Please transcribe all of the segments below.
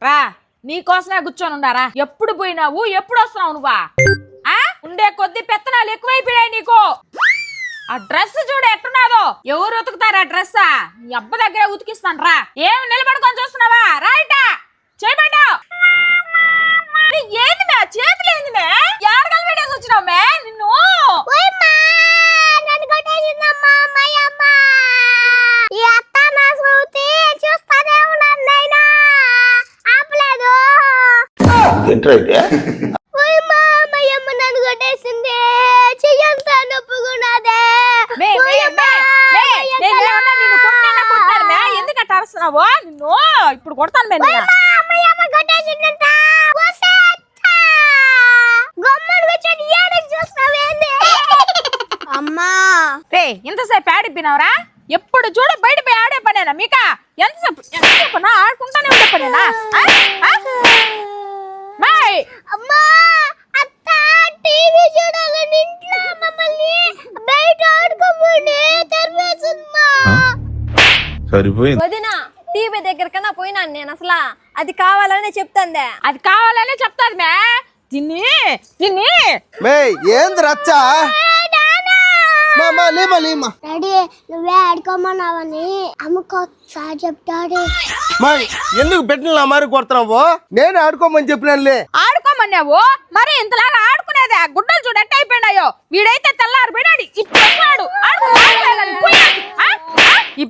రా నీకోసమే కూర్చొని ఉండారా? ఎప్పుడు పోయినావు, ఎప్పుడు వస్తున్నావు నువ్వా? ఉండే కొద్ది పెత్తనాలు ఎక్కువైపోయాయి నీకు. ఆ డ్రెస్ చూడు ఎట్టున్నాదో. ఎవరు ఉతుకుతారా డ్రెస్? నీ అబ్బ దగ్గరే ఉతికిస్తాను రా. ఏమి నిలబడుకొని చూస్తున్నావా? రైట చేయబడ్డా. ఏంది మే చేతులు, ఏంది మే ఏడగలు పెట్టేసి వచ్చినావు మే? నిన్ను ఎందుకంటే అరుస్తున్నావు? నిన్ను ఇప్పుడు కొడతాను మే. అమ్మా ఎంతసేపు ఆడిపోయినావురా? ఎప్పుడు చూడ బయట పోయి ఆడే పనేనా మీక? ఎంతసేపు ఆడుకుంటానే ఉండే పనేనా? అమ్మా అత్త టీవీ చూడాలని ఇంట్లో మమ్మల్ని బయట ఆడుకోమని తెరివేసిందమ్మా. సరిపోయింది వదినా, టీవీ దగ్గరకన్నా పోయినాను నేను. అసలు అది కావాలనే చెప్తాందే. అది కావాలనే చెప్తాది మే. తిని తిని ఏంది రచ్చా? డాడీ నువ్వే ఆడుకోమన్నావని అమ్మకు సార్ చెప్తాడు. ఎందుకు పెట్టిన మరి కొడుతున్నావు? నేను ఆడుకోమని చెప్పినానులే. ఆడుకోమన్నావు మరి ఇంతలాగా ఆడుకునేదే. గుడ్డలు చూడు ఎట్ట అయిపోయినాయో. వీడైతే తెల్లారు పోయినాడు, ఇప్పుడు వస్తున్నాడు. ఈ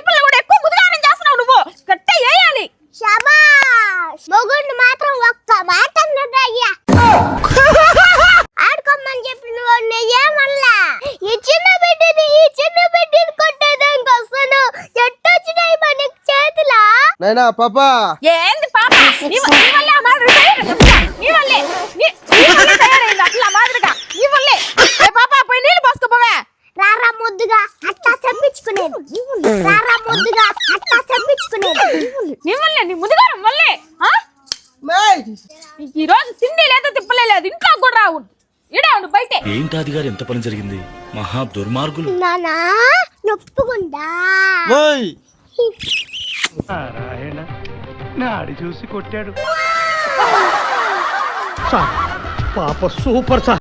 పిల్ల కూడా ఎక్కువ ముదుగానం చేస్తున్నావు. నువ్వు కట్టే వేయాలి. శబాష్. మొగుడిని మాత్రం ఒక్క మాట అన్నదయ్యా. ఆడుకోమని చెప్పిన వాడిని ఏమల్లా. ఈ చిన్న బిడ్డని కొట్టేదానికి వస్తాను. ఎట్టొచ్చినాయి మనకి చేతిలా? నైనా పాపా ఏంది పాప? నీ వల్లే ఆ మాదిరి తయారైంది. నీ వల్లే తయారైంది అట్లా మాదిరిగా. నీ వల్లే. పాప పోయి నీళ్ళు పోసుకోపోవే. రారా ముద్దుగా అట్టా చెప్పించుకునేది. రారా ముద్దుగా అట్టా చెప్పించుకునేది. నీ వల్లే, నీ ముదుగారం వల్లే. ఈ రోజు తిండి లేదా తిప్పలే లేదు. ఇంట్లో కూడా రావు. ఇడే ఉండు బయటే. ఏంటి అది గారు ఎంత పని జరిగింది? మహా దుర్మార్గులు. నానా నొప్పుకుందా? నారాయణ నాడి చూసి కొట్టాడు. పాప సూపర్ సార్.